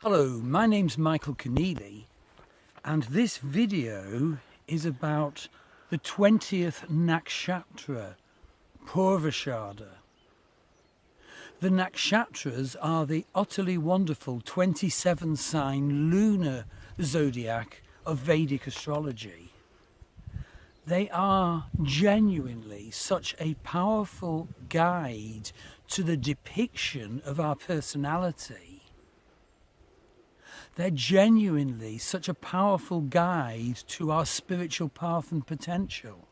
Hello, my name's Michael Conneely, and this video is about the 20th Nakshatra, Purva Ashadha. The Nakshatras are the utterly wonderful 27-sign lunar zodiac of Vedic astrology. They are genuinely such a powerful guide to the depiction of our personality. They're genuinely such a powerful guide to our spiritual path and potential.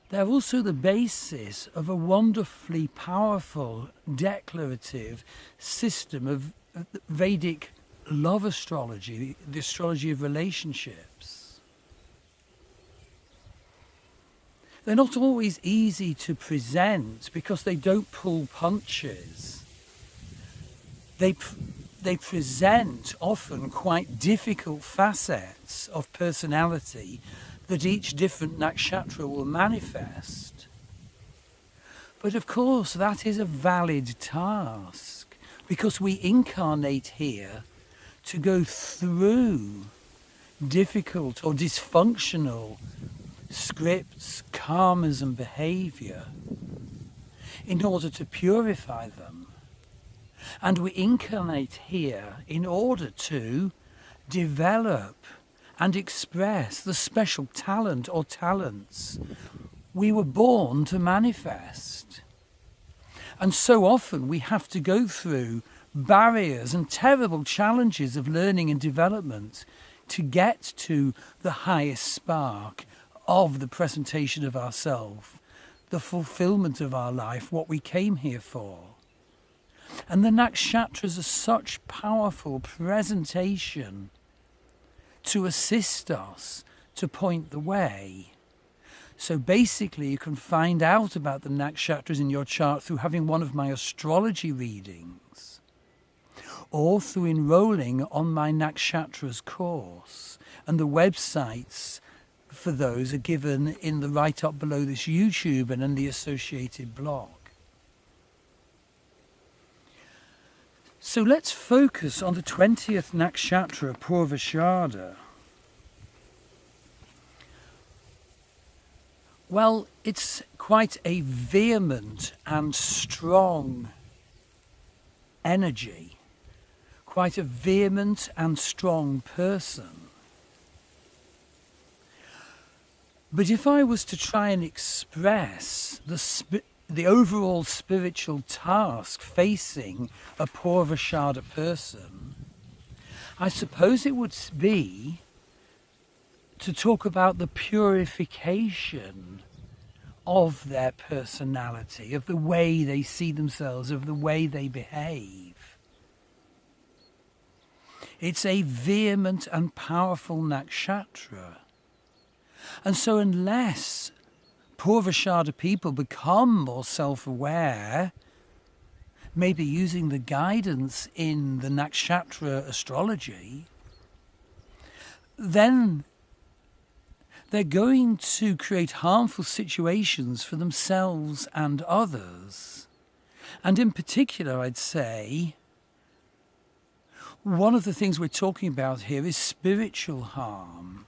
They're also the basis of a wonderfully powerful declarative system of Vedic love astrology, the astrology of relationships. They're not always easy to present because they don't pull punches. They present often quite difficult facets of personality that each different nakshatra will manifest. But of course that is a valid task because we incarnate here to go through difficult or dysfunctional scripts, karmas and behaviour in order to purify them. And we incarnate here in order to develop and express the special talent or talents we were born to manifest. And so often we have to go through barriers and terrible challenges of learning and development to get to the highest spark of the presentation of ourselves, the fulfillment of our life, what we came here for. And the nakshatras are such powerful presentation to assist us to point the way. So basically you can find out about the nakshatras in your chart through having one of my astrology readings or through enrolling on my Nakshatras course. And the websites for those are given in the write-up below this YouTube and in the associated blog. So let's focus on the 20th Nakshatra, Purva Ashadha. Well, it's quite a vehement and strong energy, quite a vehement and strong person. But if I was to try and express the overall spiritual task facing a Purva Ashadha person, I suppose it would be to talk about the purification of their personality, of the way they see themselves, of the way they behave. It's a vehement and powerful nakshatra. And so unless Purva Ashadha people become more self-aware, maybe using the guidance in the nakshatra astrology, then they're going to create harmful situations for themselves and others. And in particular, I'd say, one of the things we're talking about here is spiritual harm.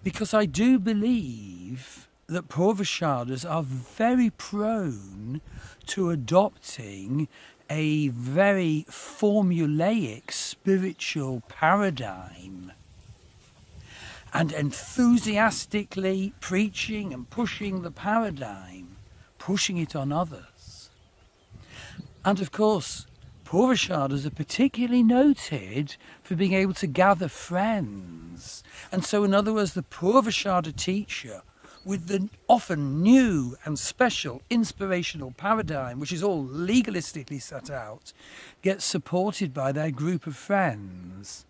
Because I do believe that Purva Ashadhas are very prone to adopting a very formulaic spiritual paradigm and enthusiastically preaching and pushing the paradigm, pushing it on others. And of course, Purva Ashadhas are particularly noted for being able to gather friends. And so in other words, the Purva Ashadha teacher with the often new and special inspirational paradigm, which is all legalistically set out, gets supported by their group of friends.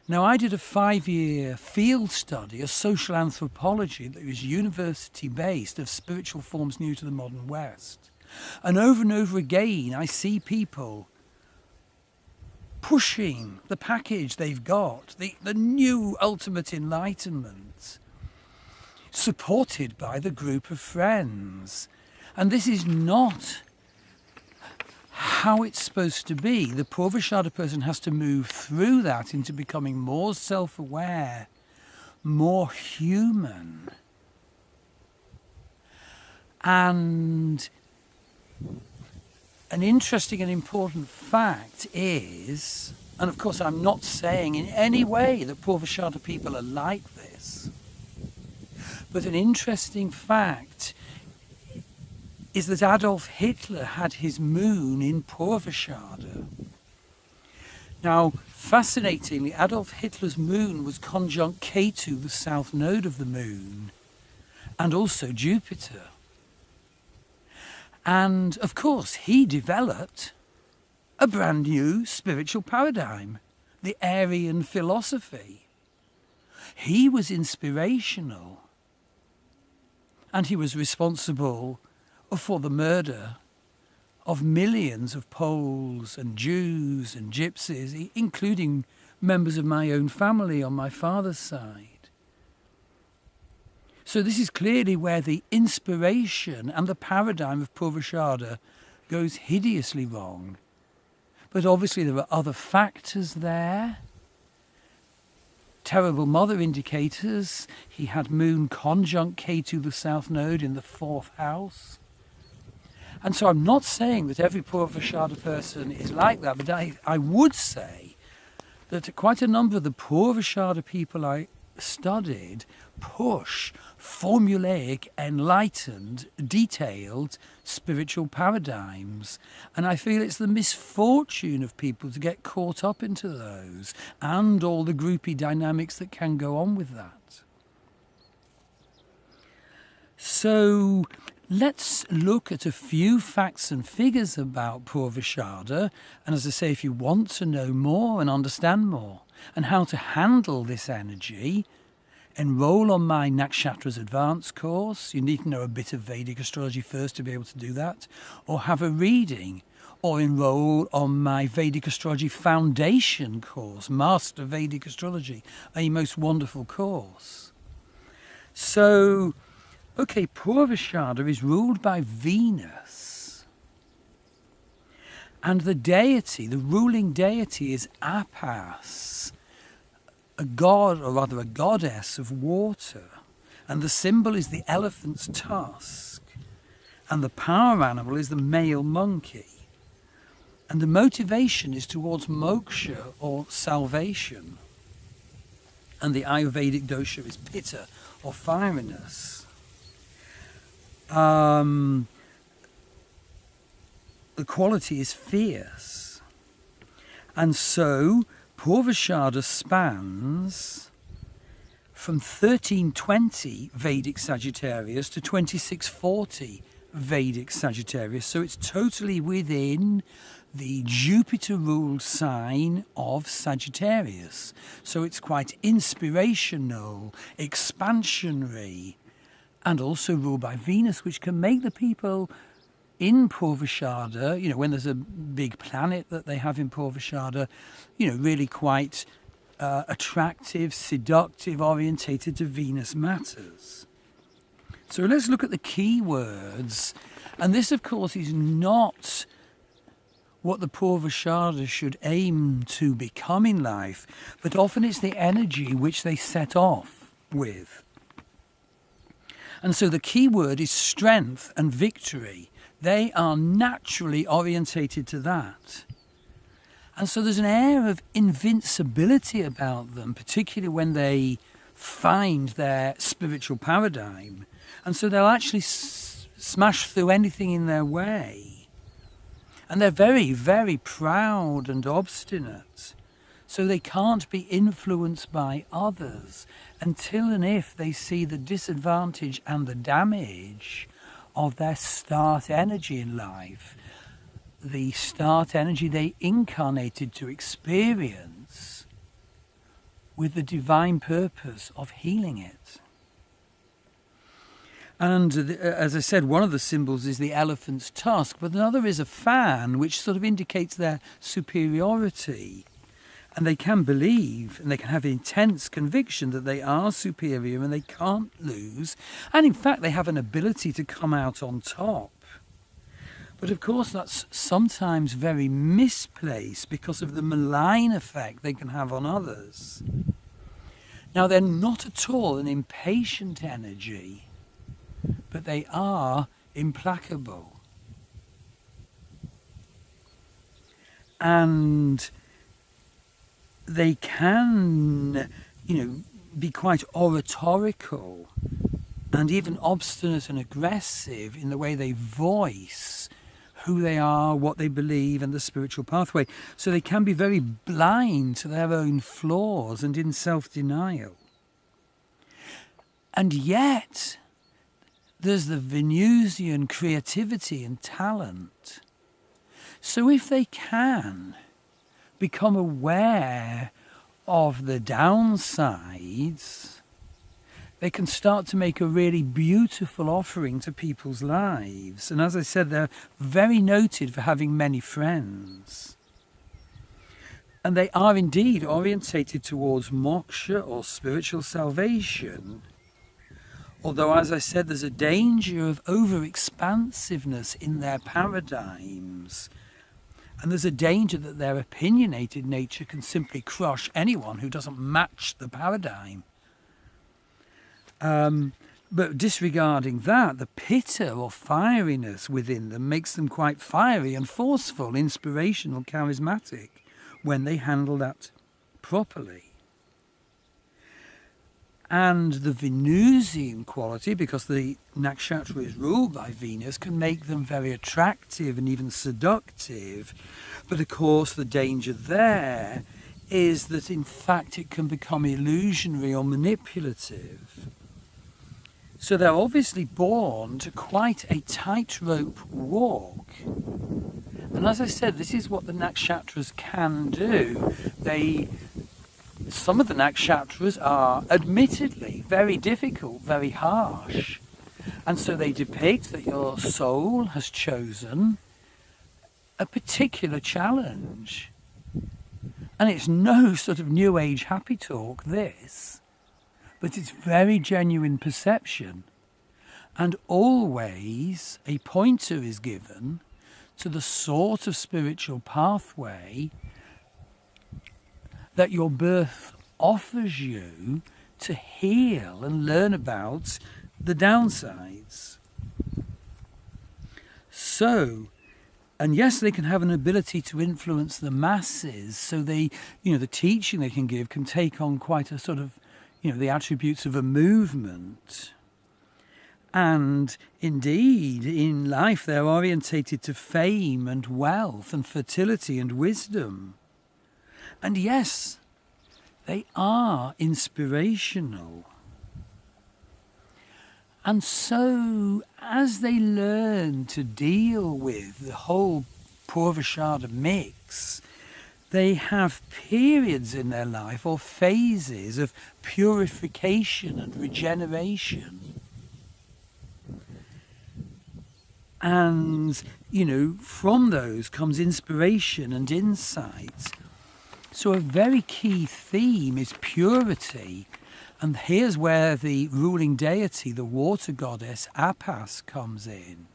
Now, I did a 5-year field study of social anthropology that was university-based of spiritual forms new to the modern West. And over again, I see people pushing the package they've got, the new ultimate enlightenment, supported by the group of friends. And this is not how it's supposed to be. The Purva Ashada person has to move through that into becoming more self-aware, more human. And an interesting and important fact is, and of course I'm not saying in any way that Purva Ashada people are like this, but an interesting fact is that Adolf Hitler had his moon in Purva Ashada. Now, fascinatingly, Adolf Hitler's moon was conjunct Ketu, the south node of the moon, and also Jupiter. And, of course, he developed a brand new spiritual paradigm, the Aryan philosophy. He was inspirational, and he was responsible for the murder of millions of Poles and Jews and Gypsies, including members of my own family on my father's side. So this is clearly where the inspiration and the paradigm of Purva Ashada goes hideously wrong. But obviously there are other factors there. Terrible mother indicators. He had moon conjunct Ketu, the south node, in the 4th house. And so I'm not saying that every Purva Ashada person is like that, but I would say that quite a number of the Purva Ashada people I studied push formulaic, enlightened, detailed spiritual paradigms. And I feel it's the misfortune of people to get caught up into those and all the groupie dynamics that can go on with that. So let's look at a few facts and figures about Purva Ashada. And as I say, if you want to know more and understand more and how to handle this energy, enroll on my Nakshatras advanced course. You need to know a bit of Vedic astrology first to be able to do that. Or have a reading. Or enroll on my Vedic astrology foundation course, Master Vedic Astrology, a most wonderful course. So, okay, Purva Ashada is ruled by Venus. And the deity, the ruling deity, is Apas, a god, or rather a goddess of water. And the symbol is the elephant's tusk. And the power animal is the male monkey. And the motivation is towards moksha, or salvation. And the Ayurvedic dosha is pitta, or fieriness. The quality is fierce. And so Purva Ashada spans from 1320 Vedic Sagittarius to 2640 Vedic Sagittarius. So it's totally within the Jupiter-ruled sign of Sagittarius. So it's quite inspirational, expansionary, and also ruled by Venus, which can make the people in Purva Ashada, when there's a big planet that they have in Purva Ashada, really quite attractive, seductive, orientated to Venus matters. So let's look at the key words. And this, of course, is not what the Purva Ashada should aim to become in life, but often it's the energy which they set off with. And so the key word is strength and victory. They are naturally orientated to that. And so there's an air of invincibility about them, particularly when they find their spiritual paradigm. And so they'll actually smash through anything in their way. And they're very, very proud and obstinate. So they can't be influenced by others until and if they see the disadvantage and the damage of their start energy in life, the start energy they incarnated to experience with the divine purpose of healing it. And as I said, one of the symbols is the elephant's tusk, but another is a fan, which sort of indicates their superiority. And they can believe and they can have intense conviction that they are superior and they can't lose. And in fact, they have an ability to come out on top. But of course that's sometimes very misplaced because of the malign effect they can have on others. Now they're not at all an impatient energy, but they are implacable. And they can, be quite oratorical and even obstinate and aggressive in the way they voice who they are, what they believe, and the spiritual pathway. So they can be very blind to their own flaws and in self-denial. And yet, there's the Venusian creativity and talent. So if they can become aware of the downsides, they can start to make a really beautiful offering to people's lives. And as I said, they're very noted for having many friends. And they are indeed orientated towards moksha or spiritual salvation. Although, as I said, there's a danger of over-expansiveness in their paradigms. And there's a danger that their opinionated nature can simply crush anyone who doesn't match the paradigm. But disregarding that, the pitta or fieriness within them makes them quite fiery and forceful, inspirational, charismatic when they handle that properly. And the Venusian quality, because the nakshatra is ruled by Venus, can make them very attractive and even seductive. But of course the danger there is that in fact it can become illusionary or manipulative. So they're obviously born to quite a tightrope walk. And as I said, this is what the nakshatras can do. Some of the nakshatras are admittedly very difficult, very harsh. And so they depict that your soul has chosen a particular challenge. And it's no sort of new age happy talk, this. But it's very genuine perception. And always a pointer is given to the sort of spiritual pathway that your birth offers you to heal and learn about the downsides. So, and yes, they can have an ability to influence the masses. So the teaching they can give can take on quite a sort of, the attributes of a movement. And indeed, in life, they're orientated to fame and wealth and fertility and wisdom. And yes, they are inspirational. And so, as they learn to deal with the whole Purva Ashada mix, they have periods in their life or phases of purification and regeneration. And, from those comes inspiration and insight. So a very key theme is purity. And here's where the ruling deity, the water goddess Apas, comes in.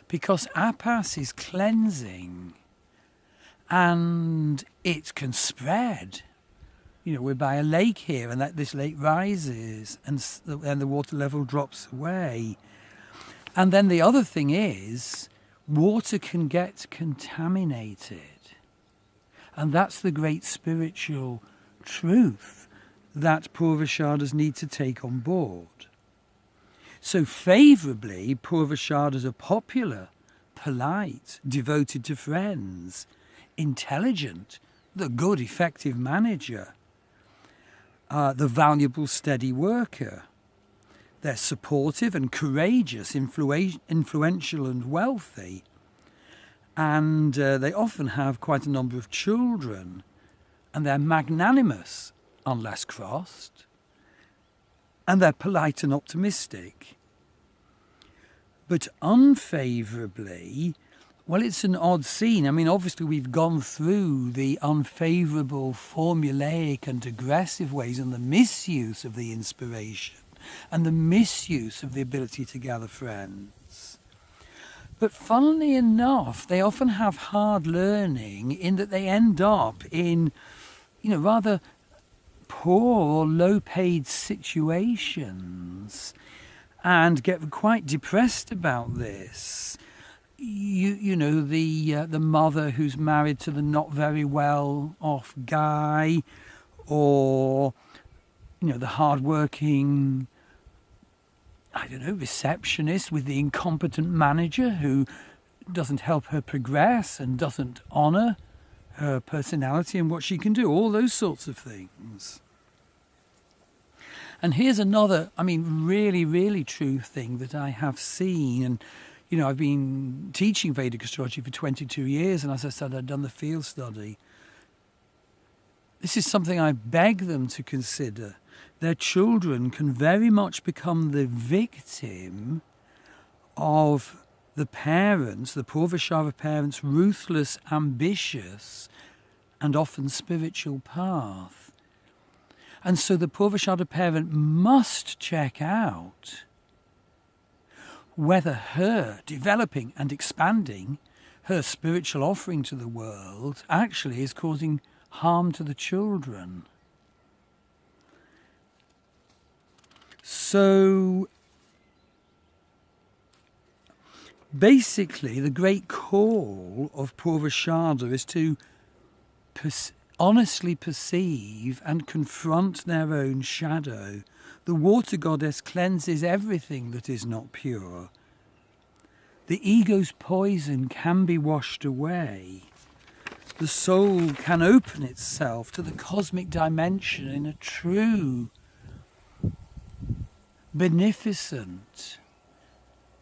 Because Apas is cleansing. And it can spread. We're by a lake here, and this lake rises, and the water level drops away. And then the other thing is, water can get contaminated. And that's the great spiritual truth that Purva Ashadas need to take on board. So favourably, Purva Ashadas are popular, polite, devoted to friends, intelligent, the good, effective manager, the valuable, steady worker. They're supportive and courageous, influential and wealthy. And they often have quite a number of children. And they're magnanimous, unless crossed. And they're polite and optimistic. But unfavourably, well, it's an odd scene. I mean, obviously we've gone through the unfavourable, formulaic and aggressive ways and the misuse of the inspiration and the misuse of the ability to gather friends. But funnily enough, they often have hard learning in that they end up in, rather poor or low-paid situations and get quite depressed about this. The mother who's married to the not very well off guy, or the hard-working, receptionist with the incompetent manager who doesn't help her progress and doesn't honour her personality and what she can do, all those sorts of things. And here's another, really, really true thing that I have seen. And, I've been teaching Vedic astrology for 22 years, and as I said, I've done the field study. This is something I beg them to consider. Their children can very much become the victim of the parents, the Purva Ashadha parents' ruthless, ambitious, and often spiritual path. And so the Purva Ashadha parent must check out whether her developing and expanding her spiritual offering to the world actually is causing harm to the children. So basically, the great call of Purva Ashadha is to honestly perceive and confront their own shadow. The water goddess cleanses everything that is not pure. The ego's poison can be washed away. The soul can open itself to the cosmic dimension in a true, beneficent,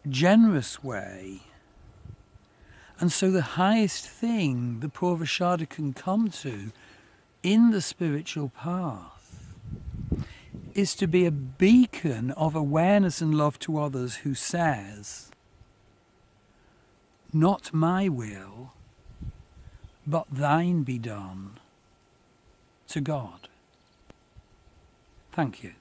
generous way. And so the highest thing the Purva Ashadha can come to in the spiritual path is to be a beacon of awareness and love to others who says, "Not my will, but thine be done," to God. Thank you.